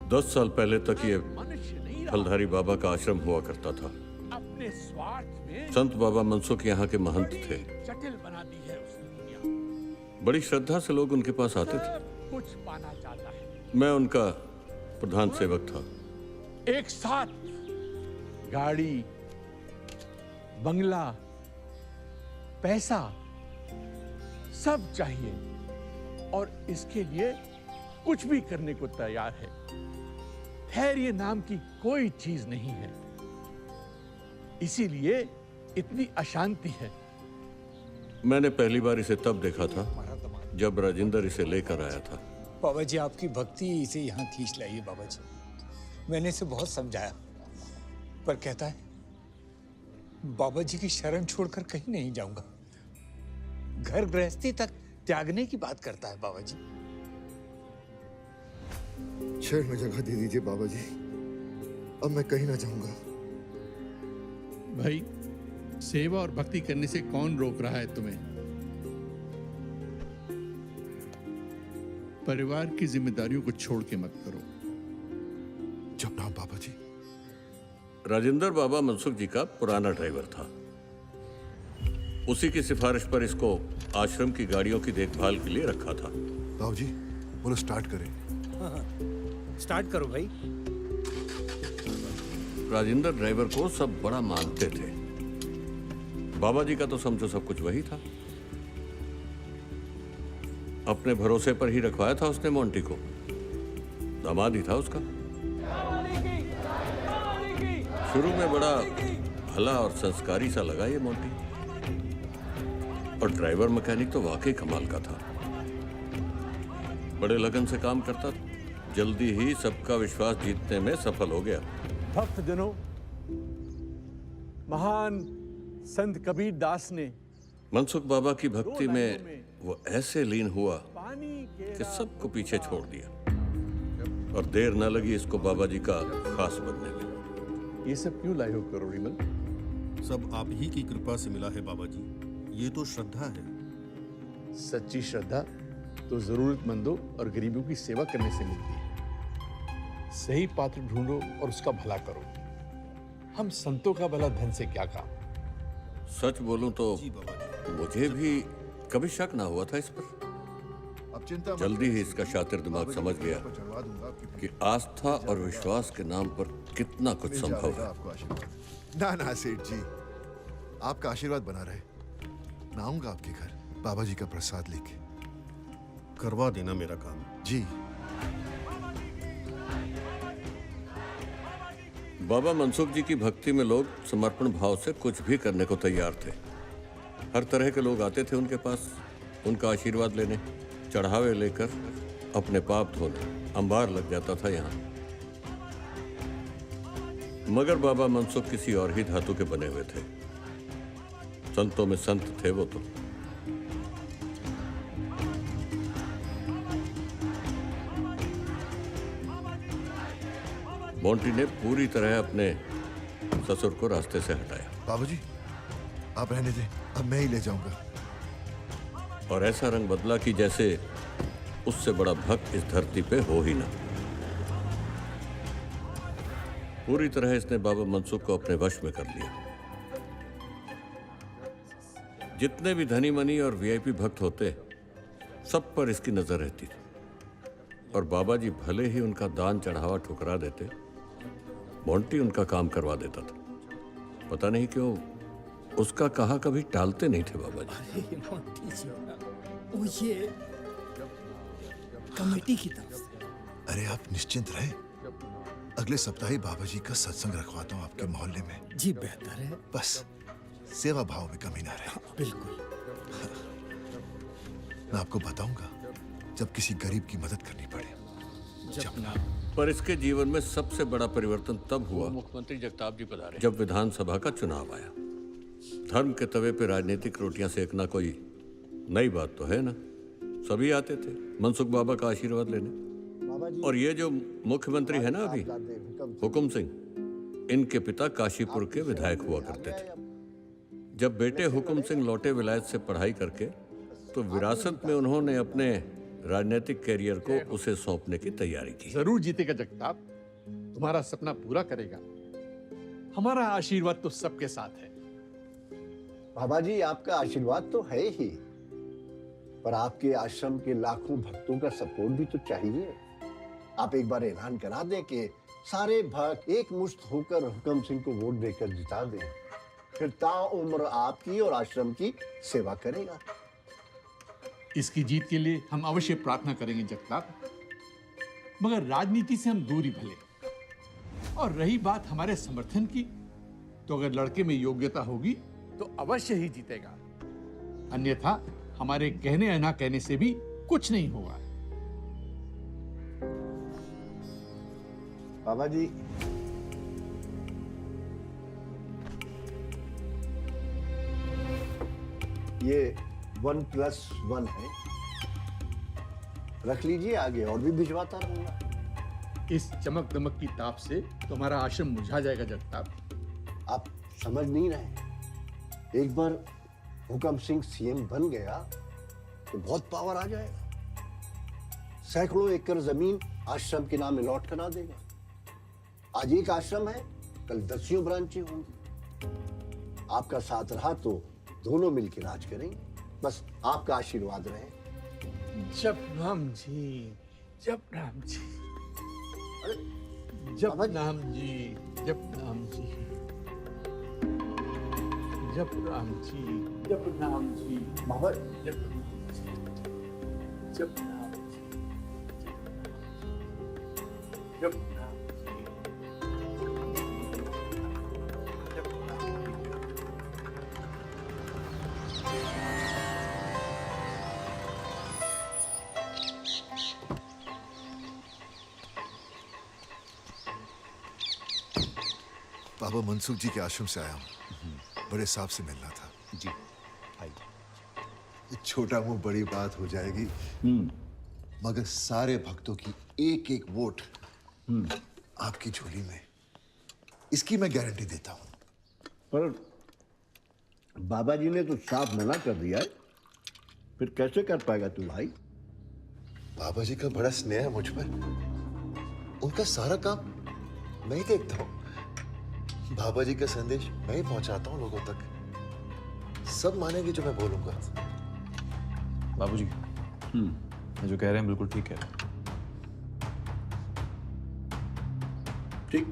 10 साल पहले तक ये मनुष्य नहीं रहा। फलधारी बाबा का आश्रम हुआ करता था। अपने स्वार्थ में संत बाबा मनसुख यहाँ के महंत थे। जटिल बना दी है उसने दुनिया। बड़ी श्रद्धा से लोग उनके पास आते थे। सब कुछ पाना चाहता है। मैं उनका प्रधान सेवक था। एक साथ गाड़ी, बंगला, पैसा सब चाहिए और इसके लिए कुछ भी करने को तैयार है। धैर्य नाम की कोई चीज नहीं है, इसीलिए इतनी अशांति है। मैंने पहली बार इसे तब देखा था जब राजेंद्र इसे लेकर आया था। बाबा जी, आपकी भक्ति इसे यहाँ खींच लाई है। बाबा जी, मैंने इसे बहुत समझाया, पर कहता है बाबा जी की शरण छोड़कर कहीं नहीं जाऊंगा। घर गृहस्थी तक त्यागने की बात करता है बाबा जी। शहर में जगह दे दीजिए बाबा जी, अब मैं कहीं ना जाऊंगा। भाई, सेवा और भक्ति करने से कौन रोक रहा है तुम्हें? परिवार की जिम्मेदारियों को छोड़ के मत करो। जब नाम बाबा जी। राजेंद्र बाबा मनसुख जी का पुराना ड्राइवर था। उसी की सिफारिश पर इसको आश्रम की गाड़ियों की देखभाल के लिए रखा था। बाबू जी, बोलो स्टार्ट करें। स्टार्ट करो भाई। राजेंद्र ड्राइवर को सब बड़ा मानते थे। बाबा जी का तो समझो सब कुछ वही था। अपने भरोसे पर ही रखवाया था उसने मोंटी को। दामाद ही था उसका। शुरू में बड़ा भला और संस्कारी सा लगा ये मोंटी, और ड्राइवर मैकेनिक तो वाकई कमाल का था। बड़े लगन से काम करता था। जल्दी ही सबका विश्वास जीतने में सफल हो गया। भक्त जनों, महान संत कबीर दास ने मनसुख बाबा की भक्ति में वो ऐसे लीन हुआ पानी कि सबको पीछे छोड़ दिया, और देर न लगी इसको बाबा जी का खास बनने में। ये सब क्यों लाए हो करोड़ीमल? सब आप ही की कृपा से मिला है बाबा जी। ये तो श्रद्धा है। सच्ची श्रद्धा तो जरूरतमंदों और गरीबों की सेवा करने से मिलती है। सही पात्र ढूंढो और उसका भला करो। हम संतों का भला धन से क्या काम। सच बोलूं तो जी बाबा जी। मुझे भी कभी शक ना हुआ था इस पर। अब चिंता मत जल्दी ही करिए। इसका शातिर दिमाग बाबा जी समझ को गया आपको चढ़वा दूंगा, आपकी कि आस्था और विश्वास के नाम पर कितना कुछ मिल संभव जाएगा है। आपको आशीर्वाद। ना ना सेठ जी, आपका आशीर्वाद बना रहे। मैं आऊंगा आपके घर बाबा जी का प्रसाद लेके। करवा देना मेरा काम। जी। बाबा मनसुख जी की भक्ति में लोग समर्पण भाव से कुछ भी करने को तैयार थे। हर तरह के लोग आते थे उनके पास, उनका आशीर्वाद लेने, चढ़ावे लेकर अपने पाप धोने। अंबार लग जाता था यहाँ। मगर बाबा मनसुख किसी और ही धातु के बने हुए थे। संतों में संत थे वो तो। मोंटी ने पूरी तरह अपने ससुर को रास्ते से हटाया, बाबा जी, आप रहने दें, अब मैं ही ले जाऊंगा। और ऐसा रंग बदला कि जैसे उससे बड़ा भक्त इस धरती पे हो ही ना। पूरी तरह इसने बाबा मनसुख को अपने वश में कर लिया। जितने भी धनी मनी और वीआईपी भक्त होते, सब पर इसकी नजर रहती थी। और बाबा जी भले ही उनका दान चढ़ावा ठुकरा देते, मोंटी उनका काम करवा देता था। पता नहीं क्यों उसका कहा कभी टालते नहीं थे बाबा जी। मोंटी जी, वो ये कमेटी की तरफ से। अरे आप निश्चिंत रहे, अगले सप्ताह ही बाबा जी का सत्संग रखवाता हूँ आपके मोहल्ले में। जी बेहतर है। बस सेवा भाव में कमी ना रहे। बिल्कुल। मैं आपको बताऊंगा जब किसी गरीब की मदद करनी पड़े। पर इसके जीवन में सबसे बड़ा परिवर्तन तब हुआ मुख्यमंत्री जगताप जी पधारे, जब विधानसभा का चुनाव आया। धर्म के तवे पे राजनीतिक रोटियां सेकना कोई नई बात तो है ना। सभी आते थे मनसुख बाबा का आशीर्वाद लेने। और ये जो मुख्यमंत्री है ना अभी, हुकुम सिंह, इनके पिता काशीपुर के विधायक हुआ करते थे। जब बेटे हुकुम सिंह लौटे विलायत से पढ़ाई करके, तो विरासत में उन्होंने अपने राजनीतिक कैरियर को उसे सौंपने की तैयारी की। जरूर जीतेगा जगताप, तुम्हारा सपना पूरा करेगा। हमारा आशीर्वाद तो सबके साथ है। बाबा जी, आपका आशीर्वाद तो है ही, पर आपके आश्रम के लाखों भक्तों का सपोर्ट भी तो चाहिए। आप एक बार ऐलान करा दें कि सारे भक्त एक मुश्त होकर हुक्म सिंह को वोट देकर जिता दें, फिर ताउम्र आपकी और आश्रम की सेवा करेगा। इसकी जीत के लिए हम अवश्य प्रार्थना करेंगे जगताप, मगर राजनीति से हम दूरी भले। और रही बात हमारे समर्थन की, तो अगर लड़के में योग्यता होगी तो अवश्य ही जीतेगा, अन्यथा हमारे कहने या ना कहने से भी कुछ नहीं होगा। बाबा जी, ये 1+1 है, रख लीजिए, आगे और भी भिजवाता रहूंगा। इस चमक दमक की ताप से तुम्हारा आश्रम मुरझा जाएगा जगताप। आप समझ नहीं रहे, एक बार हुक्म सिंह सीएम बन गया तो बहुत पावर आ जाएगा। सैकड़ों एकड़ जमीन आश्रम के नाम अलॉट करा देगा। आज एक आश्रम है, कल 10 ब्रांचें होंगी। आपका साथ रहा तो दोनों मिलकर राज करेंगे। बस आपका आशीर्वाद रहे। जप नाम जी, जप नाम जी, जप बाबा जी। नाम जी, जप नाम जी, जप नाम जी, जप नाम जी, बाबा, जप नाम जी, जप नाम जी, जप नाम जी, जप नाम जी। बाबा मनसुख जी के आश्रम से आया हूँ। बड़े साहब से मिलना था। जी आइए। ये छोटा मुंह बड़ी बात हो जाएगी, मगर सारे भक्तों की एक एक वोट आपकी झोली में, इसकी मैं गारंटी देता हूँ। पर बाबा जी ने तो साफ मना कर दिया है, फिर कैसे कर पाएगा तू भाई? बाबा जी का बड़ा स्नेह है मुझ पर। उनका सारा काम मैं ही देखता हूँ। बाबा जी का संदेश मैं ही पहुंचाता हूँ लोगों तक। सब मानेंगे जो मैं बोलूंगा। बाबूजी ये जो कह रहे हैं बिल्कुल ठीक है। ठीक,